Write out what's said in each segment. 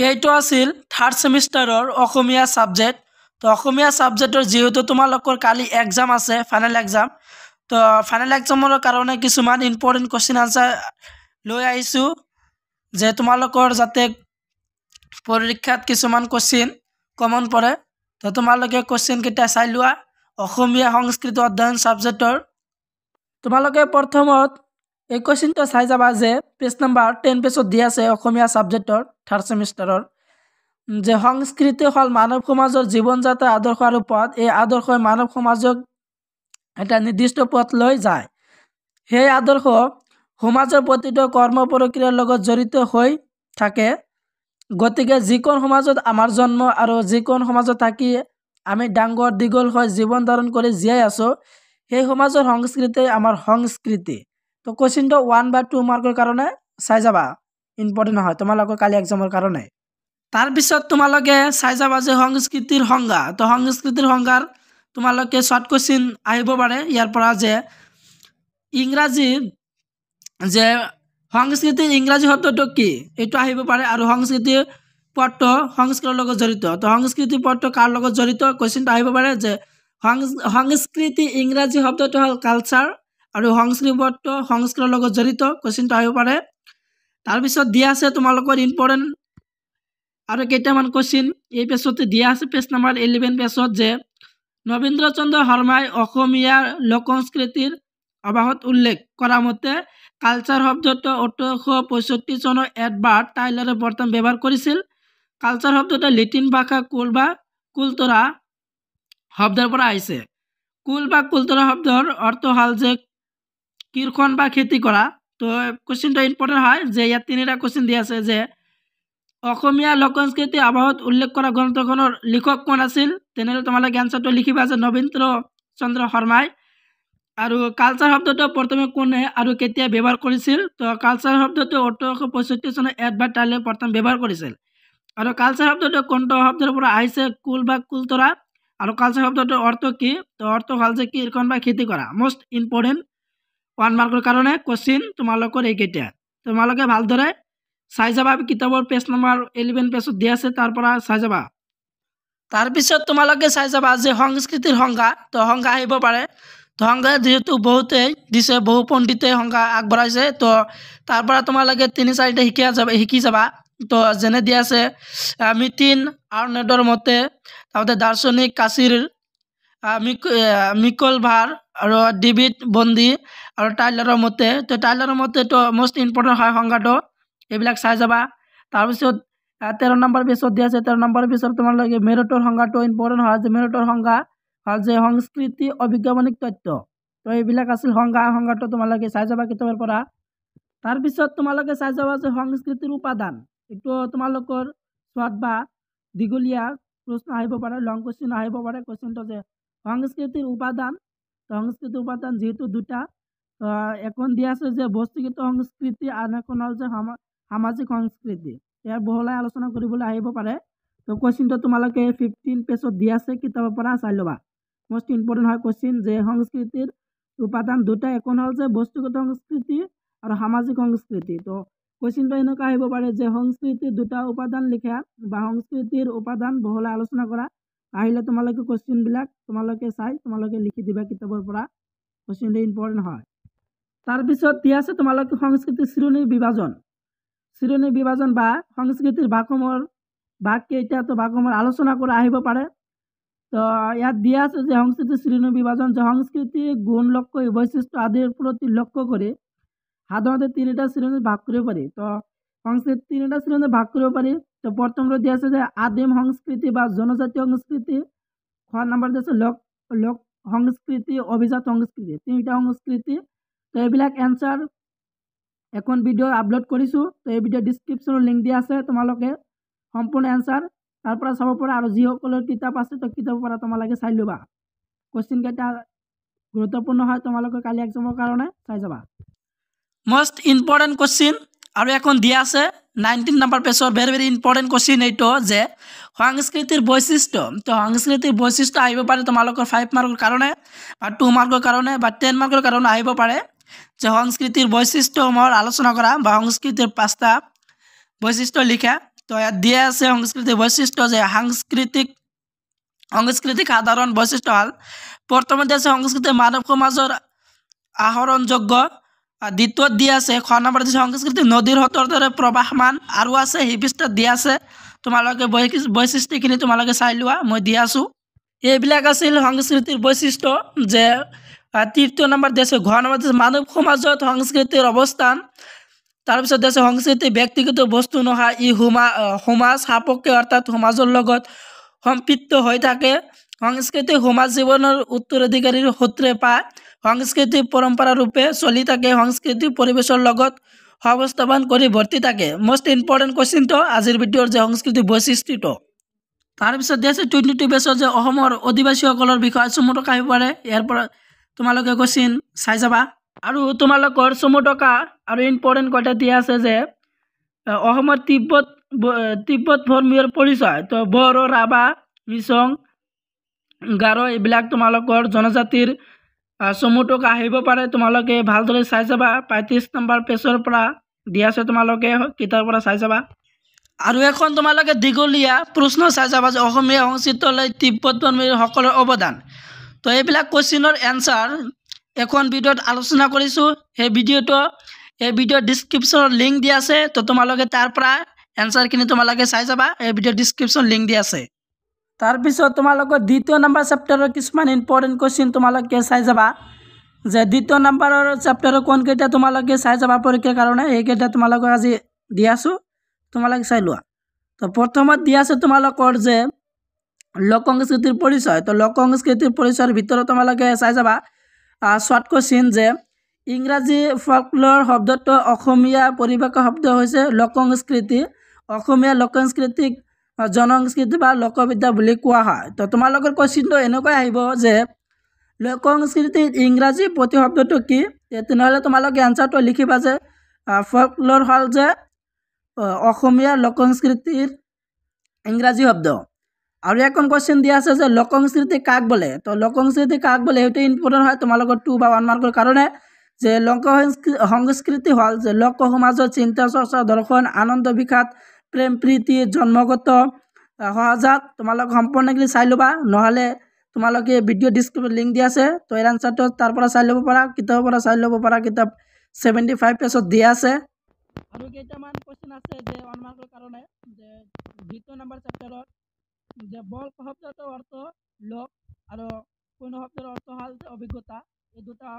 এইটো আছিল থাৰ্ড ছেমিষ্টাৰৰ অসমীয়া ছাবজেক্ট। তো অসমীয়া ছাবজেক্টৰ যিহেতু তোমালোকৰ কালি এক্সাম আছে, ফাইনেল এক্সাম। তো ফাইনেল এক্সামৰ কাৰণে কিছুমান ইম্পৰ্টেণ্ট কুৱেশ্যন আনচাৰ লৈ আহিছোঁ, যে তোমালোকৰ যাতে পৰীক্ষাত কিছুমান কুৱেশ্যন কমন পৰে। তো তোমালোকে কুৱেশ্যনকেইটা চাই লোৱা অসমীয়া সংস্কৃতি অধ্যয়ন ছাবজেক্টৰ। তোমালোকে প্ৰথমত এই কুৱেশ্যনটো চাই যাবা যে পেজ নম্বৰ 10 পেজত দিয়া আছে অসমীয়া ছাবজেক্টৰ থাৰ্ড ছেমিষ্টাৰৰ, যে সংস্কৃতি হ'ল মানৱ সমাজৰ জীৱনযাত্ৰা আদৰ্শ আৰু পথ। এই আদৰ্শই মানৱ সমাজক এটা নিৰ্দিষ্ট পথ লৈ যায়। সেই আদৰ্শ সমাজৰ প্ৰতিটো কৰ্ম প্ৰক্ৰিয়াৰ লগত জড়িত হৈ থাকে। গতিকে যিকোন সমাজত আমাৰ জন্ম আৰু যিকোন সমাজত থাকি আমি ডাঙৰ দীঘল হৈ জীৱন ধাৰণ কৰি জীয়াই আছোঁ, সেই সমাজৰ সংস্কৃতি আমাৰ সংস্কৃতি। তো কুৱেশ্যনটো 1 বা 2 মাৰ্কৰ কাৰণে চাই যাবা, ইম্পৰ্টেণ্ট হয় তোমালোকৰ কালি এক্সামৰ কাৰণে। তাৰপিছত তোমালোকে চাই যাবা যে সংস্কৃতিৰ সংজ্ঞা। তো সংস্কৃতিৰ সংজ্ঞাৰ তোমালোকে শ্বৰ্ট কুৱেশ্যন আহিব পাৰে ইয়াৰ পৰা, যে ইংৰাজী যে সংস্কৃতিৰ ইংৰাজী শব্দটো কি এইটো আহিব পাৰে, আৰু সংস্কৃতি পদটো সংস্কৃতিৰ লগত জড়িত। তো সংস্কৃতি পদটো কাৰ লগত জড়িত কুৱেশ্যনটো আহিব পাৰে, যে সংস্কৃতি ইংৰাজী শব্দটো হ'ল কালচাৰ, আৰু সংস্কৃতি পদটো সংস্কৃতিৰ লগত জড়িত কুৱেশ্যনটো আহিব পাৰে। তাৰপিছত দিয়া আছে তোমালোকৰ ইম্পৰ্টেণ্ট আৰু কেইটামান কুৱেশ্যন এই পেজতে দিয়া আছে, পেজ নম্বৰ 11 পেজত, যে নবীন্দ্ৰ চন্দ্ৰ শৰ্মাই অসমীয়া লোক সংস্কৃতিৰ অভাৱত উল্লেখ কৰা মতে কালচাৰ শব্দটো 1865 চনৰ এডৱাৰ্ড টাইলাৰে প্ৰথম ব্যৱহাৰ কৰিছিল। কালচাৰ শব্দটো লেটিন ভাষা কুল বা কুলতৰা শব্দৰ পৰা আহিছে। কুল বা কুলতৰা শব্দৰ অৰ্থ হ'ল যে কীৰ্তন বা খেতি কৰা। তো কুৱেশ্যনটো ইম্পৰ্টেণ্ট হয়, যে ইয়াত 3টা কুৱেশ্যন দিয়া আছে, যে অসমীয়া লোক সংস্কৃতিৰ অভাৱত উল্লেখ কৰা গ্ৰন্থখনৰ লিখক কোন আছিল। তেনেহ'লে তোমালোকে এনচাৰটো লিখিবা যে নবীন্দ্ৰ চন্দ্ৰ শৰ্মাই। আৰু কালচাৰ শব্দটো প্ৰথমে কোনে আৰু কেতিয়া ব্যৱহাৰ কৰিছিল। তো কালচাৰ শব্দটো 1865 চনত এডৱাৰ্ড টাইলাৰে প্ৰথম ব্যৱহাৰ কৰিছিল। আৰু কালচাৰ শব্দটো কোনটো শব্দৰ পৰা আহিছে, কুল বা কুলতৰা। আৰু কালচাৰ শব্দটোৰ অৰ্থ কি, তো অৰ্থ হ'ল যে কীৰ্তন বা খেতি কৰা। মোষ্ট ইম্পৰ্টেণ্ট 1 মাৰ্কৰ কাৰণে কুৱেশ্যন তোমালোকৰ এইকেইটা। তোমালোকে ভালদৰে চাই যাবা, কিতাপৰ পেজ নম্বৰ 11 পেজত দিয়া আছে, তাৰ পৰা চাই যাবা। তাৰপিছত তোমালোকে চাই যাবা যে সংস্কৃতিৰ সংজ্ঞা। তো সংজ্ঞা আহিব পাৰে। তো সংজ্ঞা যিহেতু বহুতেই দিছে, বহু পণ্ডিতে সংজ্ঞা আগবঢ়াইছে, তো তাৰ পৰা তোমালোকে 3-4টা শিকি যাবা। তো যেনে দিয়া আছে মিটিন আৰ্নেডৰ মতে, তাৰপিছত দাৰ্শনিক কাছিৰ মিকল ভাৰ আৰু ডেভিড বন্দি আৰু টাইলাৰৰ মতে। তো টাইলাৰৰ মতেতো মোষ্ট ইম্পৰ্টেণ্ট হয় সংজ্ঞাটো, এইবিলাক চাই যাবা। তাৰপিছত 13 নম্বৰ পেজত দিয়া আছে, 13 নম্বৰ পেজত তোমালোকে মেৰিটৰ সংজ্ঞাটো ইম্পৰ্টেণ্ট হয়, যে মেৰিটৰ সংজ্ঞা হ'ল যে সংস্কৃতি অবিজ্ঞাপনিক তথ্য। তো এইবিলাক আছিল সংজ্ঞাটো তোমালোকে চাই যাবা কিতাপৰ পৰা। তাৰপিছত তোমালোকে চাই যাবা যে সংস্কৃতিৰ উপাদান। এইটো তোমালোকৰ শ্বৰ্ট বা দীঘলীয়া প্ৰশ্ন আহিব পাৰে, লং কুৱেশ্যন আহিব পাৰে। কুৱেশ্যনটো যে সংস্কৃতিৰ উপাদান। তো সংস্কৃতিৰ উপাদান যিহেতু 2টা, এখন দিয়া আছে যে বস্তুগত সংস্কৃতি, আন এখন হ'ল যে সামাজিক সংস্কৃতি। ইয়াৰ বহলাই আলোচনা কৰিবলৈ আহিব পাৰে। তো কুৱেশ্যনটো তোমালোকে 15 পেজত দিয়া আছে, কিতাপৰ পৰা চাই ল'বা। মোষ্ট ইম্পৰ্টেণ্ট হয় কুৱেশ্যন, যে সংস্কৃতিৰ উপাদান 2টা, এখন হ'ল যে বস্তুগত সংস্কৃতি আৰু সামাজিক সংস্কৃতি। তো কুৱেশ্যনটো এনেকুৱা আহিব পাৰে, যে সংস্কৃতিৰ 2টা উপাদান লিখা বা সংস্কৃতিৰ উপাদান বহলাই আলোচনা কৰা। আহিলে তোমালোকে কুৱেশ্যনবিলাক তোমালোকে চাই তোমালোকে লিখি দিবা কিতাপৰ পৰা। কুৱেশ্যনটো ইম্পৰ্টেণ্ট হয়। তাৰপিছত দিয়া আছে তোমালোকে সংস্কৃতিৰ শ্ৰেণী বিভাজন বা সংস্কৃতিৰ ভাগসমূহৰ ভাগ কেইটা, তো ভাগসমূহৰ আলোচনা কৰা আহিব পাৰে। তো ইয়াত দিয়া আছে যে সংস্কৃতিৰ শ্ৰেণী বিভাজন, যে সংস্কৃতি গুণ, লক্ষ্য, বৈশিষ্ট্য আদিৰ প্ৰতি লক্ষ্য কৰি সাধাৰণতে 3টা শ্ৰেণীত ভাগ কৰিব পাৰি। তো সংস্কৃতি 3টা শ্ৰেণীত ভাগ কৰিব পাৰি। তো প্ৰথমটো দিয়া আছে যে আদিম সংস্কৃতি বা জনজাতীয় সংস্কৃতি। নম্বৰ দিয়া আছে লোক সংস্কৃতি, অভিজাত সংস্কৃতি, 3টা সংস্কৃতি। তো এইবিলাক এনচাৰ এখন ভিডিঅ' আপলোড কৰিছোঁ। তো এই ভিডিঅ' ডিছক্ৰিপশ্যনৰ লিংক দিয়া আছে, তোমালোকে সম্পূৰ্ণ এনচাৰ তাৰ পৰা চাব পৰা। আৰু যিসকলৰ কিতাপ আছে, তো কিতাপৰ পৰা তোমালোকে চাই ল'বা। কুৱেশ্যনকেইটা গুৰুত্বপূৰ্ণ হয়, তোমালোকে কালি এক্সামৰ কাৰণে চাই যাবা। মোষ্ট ইম্পৰ্টেণ্ট কুৱেশ্যন আৰু এখন দিয়া আছে 19 নম্বৰ পেজৰ, ভেৰি ইম্পৰ্টেণ্ট কুৱেশ্যন এইটো, যে সংস্কৃতিৰ বৈশিষ্ট্য। তো সংস্কৃতিৰ বৈশিষ্ট্য আহিব পাৰে তোমালোকৰ 5 মাৰ্কৰ কাৰণে বা 2 মাৰ্কৰ কাৰণে বা 10 মাৰ্কৰ কাৰণে আহিব পাৰে, যে সংস্কৃতিৰ বৈশিষ্ট্যসমূহৰ আলোচনা কৰা বা সংস্কৃতিৰ 5টা বৈশিষ্ট্য লিখা। তো ইয়াত দিয়া আছে সাংস্কৃতিক বৈশিষ্ট্য যে সাংস্কৃতিক সাধাৰণ বৈশিষ্ট্য হ'ল প্ৰথমতে আছে সংস্কৃতি মানৱ সমাজৰ আহৰণযোগ্য, দ্বিতীয়ত দিয়া আছে খ নম্বৰ দিছে সংস্কৃতি নদীৰ সোঁতৰ দৰে প্ৰবাহমান, আৰু আছে সেই পৃষ্ঠাত দিয়া আছে তোমালোকে বৈশিষ্ট্যখিনি তোমালোকে চাই লোৱা, মই দি আছোঁ। এইবিলাক আছিল সংস্কৃতিৰ বৈশিষ্ট্য। যে তৃতীয় নম্বৰ দিছে ঘ নম্বৰ দিছে মানৱ সমাজত সংস্কৃতিৰ অৱস্থান। তাৰপিছত দিছে সংস্কৃতি ব্যক্তিগত বস্তু নহয়, ই সমাজ সাপেক্ষে অৰ্থাৎ সমাজৰ লগত সম্পৃক্ত হৈ থাকে। সংস্কৃতি সমাজ জীৱনৰ উত্তৰাধিকাৰীৰ সূত্ৰে পায়। সংস্কৃতি পৰম্পৰা ৰূপে চলি থাকে। সংস্কৃতি পৰিৱেশৰ লগত সংস্থাপন কৰি ভৰ্তি থাকে। মষ্ট ইম্পৰ্টেণ্ট কুৱেশ্যনটো আজিৰ ভিডিঅ'ৰ যে সংস্কৃতি বৈশিষ্ট্যটো। তাৰপিছত দিছে 22 বেছৰ যে অসমৰ অধিবাসীসকলৰ বিষয়ে চমু টকা আহিব পাৰে। ইয়াৰ পৰা তোমালোকে কুৱেশ্যন চাই যাবা। আৰু তোমালোকৰ চমু টকা আৰু ইম্পৰ্টেণ্ট কথা দিয়া আছে যে অসমৰ তিব্বত ধৰ্মীয় পৰিচয়। তো বড়ো, ৰাভা, মিচং, গাৰো এইবিলাক তোমালোকৰ জনজাতিৰ চমু টকা আহিব পাৰে। তোমালোকে ভালদৰে চাই যাবা। 35 নম্বৰ পেজৰ পৰা দিয়া আছে, তোমালোকে কিতাপৰ পৰা চাই যাবা। আৰু এখন তোমালোকে দীঘলীয়া প্ৰশ্ন চাই যাবা যে অসমীয়া সংস্কৃতিলৈ তিব্বত ধৰ্মীয়সকলৰ অৱদান। তো এইবিলাক কুৱেশ্যনৰ এনচাৰ এখন ভিডিঅ'ত আলোচনা কৰিছোঁ। সেই ভিডিঅ'ৰ ডিছক্ৰিপশ্যনৰ লিংক দিয়া আছে। তো তোমালোকে তাৰ পৰা এনচাৰখিনি তোমালোকে চাই যাবা। এই ভিডিঅ'ৰ ডিছক্ৰিপশ্যন লিংক দিয়া আছে। তাৰপিছত তোমালোকৰ দ্বিতীয় নম্বৰ চেপ্টাৰৰ কিছুমান ইম্পৰ্টেণ্ট কুৱেশ্যন তোমালোকে চাই যাবা। যে দ্বিতীয় নম্বৰৰ চেপ্টাৰৰ কোনকেইটা তোমালোকে চাই যাবা পৰীক্ষাৰ কাৰণে, সেইকেইটা তোমালোকক আজি দি আছোঁ, তোমালোকে চাই লোৱা। তো প্ৰথমত দিয়া আছে তোমালোকৰ যে লোক সংস্কৃতিৰ পৰিচয়। তো লোক সংস্কৃতিৰ পৰিচয়ৰ ভিতৰত তোমালোকে চাই যাবা শ্বৰ্ট কুৱেশ্যন যে ইংৰাজী ফল্কল'ৰ শব্দটো অসমীয়া পৰিভাষা শব্দ হৈছে লোক সংস্কৃতি। অসমীয়া লোক সংস্কৃতিক জনসংস্কৃতি বা লোকবিদ্যা বুলি কোৱা হয়। তো তোমালোকৰ কুৱেশ্যনটো এনেকৈ আহিব যে লোক সংস্কৃতিৰ ইংৰাজী প্ৰতিশব্দটো কি? তেনেহ'লে তোমালোকে এনচাৰটো লিখিবা যে ফল্কল'ৰ হ'ল যে অসমীয়া লোক সংস্কৃতিৰ ইংৰাজী শব্দ। আৰু এখন কুৱেশ্যন দিয়া আছে যে লোক সংস্কৃতি কাক বোলে? তো লোক সংস্কৃতি কাক বোলে সেইটো ইম্পৰ্টেণ্ট হয় তোমালোকৰ 2 বা 1 মাৰ্কৰ কাৰণে। যে লোক সংস্কৃতি হ'ল যে লোক সমাজৰ চিন্তা চৰ্চা দৰ্শন আনন্দ বিষাদ প্ৰেম প্ৰীতি জন্মগত সহজাত। তোমালোক সম্পূৰ্ণখিনি চাই ল'বা, নহ'লে তোমালোকে ভিডিঅ' ডিছক্ৰিপশ্যন লিংক দিয়া আছে। তো এই এনচাৰটো তাৰ পৰা চাই ল'ব পাৰা, কিতাপৰ পৰা চাই ল'ব পাৰা। কিতাপ 75 পেজত দিয়া আছে। আৰু কেইটামান কুৱেশ্যন আছে যে 1 মাৰ্কৰ কাৰণে। যে দ্বিতীয় নম্বৰ চেপ্টাৰত যে বল শব্দটোৰ অৰ্থ লোক আৰু পূৰ্ণ শব্দৰ অৰ্থ হ'ল যে অভিজ্ঞতা। এই দুটা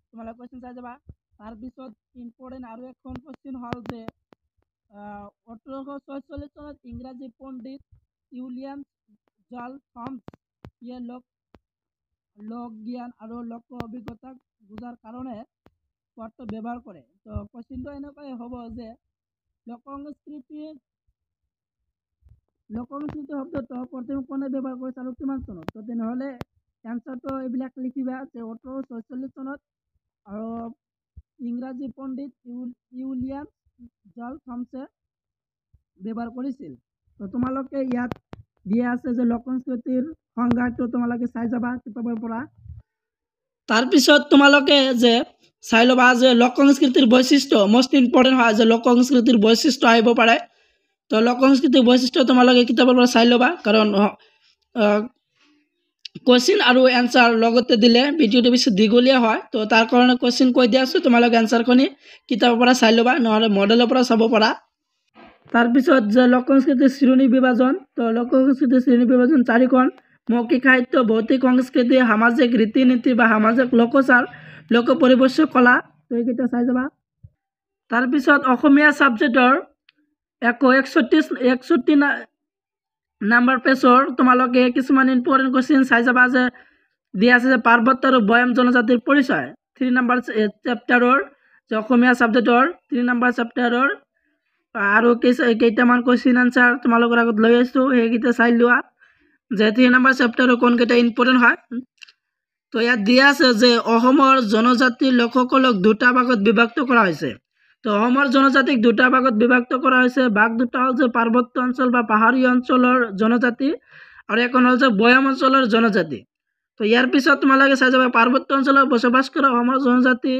তোমালোকে কুৱেশ্যন চাই যাবা। তাৰপিছত ইম্পৰ্টেণ্ট আৰু এখন কুৱেশ্যন হ'ল যে 1846 চনত ইংৰাজী পণ্ডিত উইলিয়াম জাৰ্লছ হোমছ ইয়ে লোক জ্ঞান আৰু লোক অভিজ্ঞতাক বুজাৰ কাৰণে শব্দটো ব্যৱহাৰ কৰে। তো কুৱেশ্যনটো এনেকৈ হ'ব যে লোক সংস্কৃতি শব্দটো প্ৰথমে কোনে ব্যৱহাৰ কৰিছে আৰু কিমান চনত? তো তেনেহ'লে এনচাৰটো এইবিলাক লিখিবা যে 1846 চনত আৰু ইংৰাজী পণ্ডিত উইলিয়াম জাৰ্লছ হোমছে ব্যৱহাৰ কৰিছিল। তো তোমালোকে ইয়াত দিয়া আছে যে লোক সংস্কৃতিৰ সংজ্ঞাটো তোমালোকে চাই যাবা কিতাপৰ পৰা। তাৰপিছত তোমালোকে যে চাই ল'বা যে লোক সংস্কৃতিৰ বৈশিষ্ট্য মষ্ট ইম্পৰ্টেণ্ট হয় যে লোক সংস্কৃতিৰ বৈশিষ্ট্য আহিব পাৰে। তো লোক সংস্কৃতিৰ বৈশিষ্ট্য তোমালোকে কিতাপৰ পৰা চাই ল'বা, কাৰণ কুৱেশ্যন আৰু এনচাৰ লগতে দিলে ভিডিঅ'টো বেছি দীঘলীয়া হয়। তো তাৰ কাৰণে কুৱেশ্যন কৈ দিয়া আছোঁ, তোমালোকে এনচাৰখিনি কিতাপৰ পৰা চাই ল'বা, নহ'লে মডেলৰ পৰা চাব পাৰা। তাৰপিছত যে লোক সংস্কৃতিৰ শ্ৰেণী বিভাজন। তো লোক সংস্কৃতিৰ শ্ৰেণী বিভাজন 4খন: মৌখিক সাহিত্য, ভৌতিক সংস্কৃতি, সামাজিক ৰীতি নীতি বা সামাজিক লোকচাৰ, লোক পৰিৱেশ কলা। তো এইকেইটা চাই যাবা। তাৰপিছত অসমীয়া ছাবজেক্টৰ 61 নম্বৰ পেজৰ তোমালোকে কিছুমান ইম্পৰ্টেণ্ট কুৱেশ্যন চাই যাবা। যে দিয়া আছে যে পাৰ্বত্য আৰু বয়াম জনজাতিৰ পৰিচয় 3 নম্বৰ চেপ্টাৰৰ যে অসমীয়া ছাবজেক্টৰ 3 নম্বৰ চেপ্টাৰৰ। আৰু কেইটামান কুৱেশ্যন আনচাৰ তোমালোকৰ আগত লৈ আহিছোঁ, সেইকেইটা চাই লোৱা যে 3 নম্বৰ চেপ্টাৰৰ কোনকেইটা ইম্পৰ্টেণ্ট হয়। তো ইয়াত দিয়া আছে যে অসমৰ জনজাতিৰ লোকসকলক 2টা ভাগত বিভক্ত কৰা হৈছে। তো অসমৰ জনজাতিক 2টা ভাগত বিভক্ত কৰা হৈছে। ভাগ 2টা হ'ল যে পাৰ্বত্য অঞ্চল বা পাহাৰীয়া অঞ্চলৰ জনজাতি আৰু এখন হ'ল যে বয়াম অঞ্চলৰ জনজাতি। তো ইয়াৰ পিছত তোমালোকে চাই যাবা পাৰ্বত্য অঞ্চলত বসবাস কৰা অসমৰ জনজাতি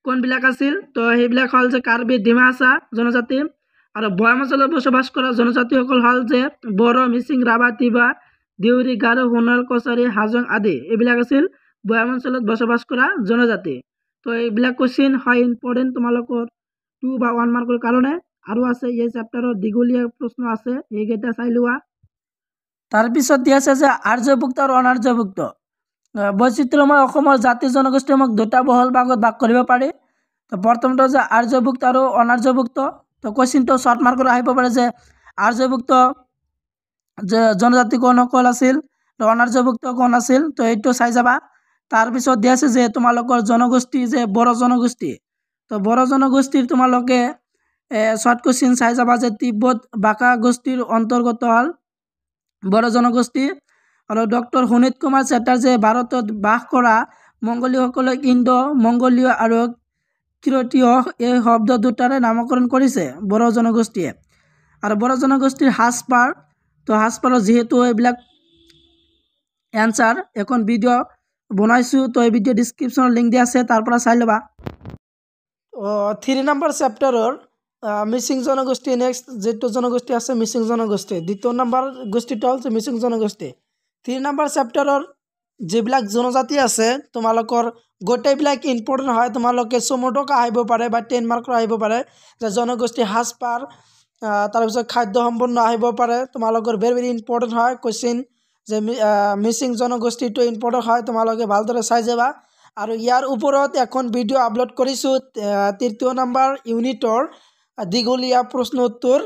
কোনবিলাক আছিল। তো সেইবিলাক হ'ল যে কাৰ্বি ডিমাচা জনজাতি আৰু ভৈয়াম অঞ্চলত বসবাস কৰা জনজাতিসকল হ'ল যে বড়ো, মিচিং, ৰাভা, তিৱা, দেউৰী, গাৰো, সোণোৱাল, কছাৰী, হাজং আদি এইবিলাক আছিল ভৈয়াম অঞ্চলত বসবাস কৰা জনজাতি। তো এইবিলাক কুৱেশ্যন হয় ইম্পৰ্টেণ্ট তোমালোকৰ 2 বা 1 মাৰ্কৰ কাৰণে। আৰু আছে এই চেপ্টাৰৰ দীঘলীয়া প্ৰশ্ন আছে, এইকেইটা চাই লোৱা। তাৰপিছত দিয়া আছে যে আৰ্যভুক্ত আৰু অনাৰ্যভুক্ত। বৈচিত্ৰ্যময় অসমৰ জাতি জনগোষ্ঠীসমূহ দুটা বহল ভাগত ভাগ কৰিব পাৰি। তো প্ৰথমটো যে আৰ্যভুক্ত আৰু অনাৰ্যভুক্ত। তো কুৱেশ্যনটো শ্বৰ্ট মাৰ্কৰ আহিব পাৰে যে আৰ্যভুক্ত যে জনজাতি কোনসকল আছিল, তো অনাৰ্যভুক্ত কোন আছিল, তো এইটো চাই যাবা। তাৰপিছত দিয়া আছে যে তোমালোকৰ জনগোষ্ঠী যে বড়ো জনগোষ্ঠী, তো বড়ো জনগোষ্ঠীৰ তোমালোকে শ্বৰ্ট কুৱেশ্যন চাই যাবা যে তিব্বত ভাষা গোষ্ঠীৰ অন্তৰ্গত হ'ল বড়ো জনগোষ্ঠী। আৰু ডক্টৰ সুনীত কুমাৰ চেটাৰ্জীয়ে ভাৰতত বাস কৰা মংগোলীয়সকলক ইণ্ডো মংগোলীয় আৰু কিৰতীয় এই শব্দ দুটাৰে নামকৰণ কৰিছে বড়ো জনগোষ্ঠীয়ে। আৰু বড়ো জনগোষ্ঠীৰ সাজপাৰ, তো সাজপাৰৰ যিহেতু এইবিলাক এনচাৰ এখন ভিডিঅ' বনাইছোঁ, তো এই ভিডিঅ' ডিছক্ৰিপশ্যনৰ লিংক দিয়া আছে, তাৰ পৰা চাই ল'বা। 3 নম্বৰ চেপ্টাৰৰ মিচিং জনগোষ্ঠী নেক্সট যেটো জনগোষ্ঠী আছে মিচিং জনগোষ্ঠী। 2 নম্বৰ গোষ্ঠীটো হ'ল মিচিং জনগোষ্ঠী। 3 নম্বৰ চেপ্টাৰৰ যিবিলাক জনজাতি আছে তোমালোকৰ গোটেইবিলাক ইম্পৰ্টেণ্ট হয়। তোমালোকে চমুটকা আহিব পাৰে বা 10 মাৰ্কৰ আহিব পাৰে যে জনগোষ্ঠী সাজপাৰ, তাৰপিছত খাদ্য সম্পন্ন আহিব পাৰে। তোমালোকৰ ভেৰি ভেৰি ইম্পৰ্টেণ্ট হয় কুৱেশ্যন যে মিচিং জনগোষ্ঠীটো ইম্পৰ্টেণ্ট হয়, তোমালোকে ভালদৰে চাই যাবা। আৰু ইয়াৰ ওপৰত এখন ভিডিঅ' আপলোড কৰিছোঁ 3 নম্বৰ ইউনিটৰ দীঘলীয়া প্ৰশ্ন উত্তৰ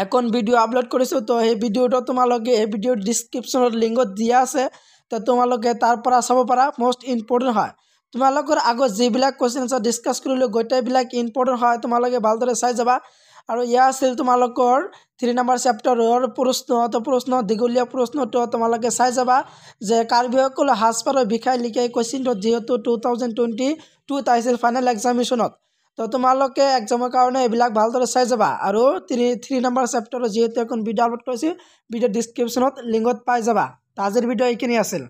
এখন ভিডিঅ' আপলোড কৰিছোঁ। তো সেই ভিডিঅ'টো তোমালোকে এই ভিডিঅ'ৰ ডিছক্ৰিপশ্যনৰ লিংকত দিয়া আছে, তো তোমালোকে তাৰ পৰা চাব পাৰা। মষ্ট ইম্পৰ্টেণ্ট হয়, তোমালোকৰ আগত যিবিলাক কুৱেশ্যন আছে ডিছকাছ কৰিলোঁ গোটেইবিলাক ইম্পৰ্টেণ্ট হয়, তোমালোকে ভালদৰে চাই যাবা। আৰু ইয়া আছিল তোমালোকৰ 3 নম্বৰ চেপ্টাৰৰ প্ৰশ্ন। তো প্ৰশ্ন দীঘলীয়া প্ৰশ্নটো তোমালোকে চাই যাবা যে কাৰ্বিসকল সাজপাৰৰ বিষয়ে লিখা কুৱেশ্যনটো যিহেতু 2022 আহিছিল ফাইনেল এক্সামিনেশ্যনত, তো তোমালোকে এক্সামৰ কাৰণে এইবিলাক ভালদৰে চাই যাবা। আৰু 3 নম্বৰ চেপ্টাৰৰ যিহেতু এখন ভিডিঅ' আপলোড কৰিছোঁ, ভিডিঅ' ডিছক্ৰিপশ্যনত লিংকত পাই যাবা। আজিৰ ভিডিঅ' এইখিনি আছিল।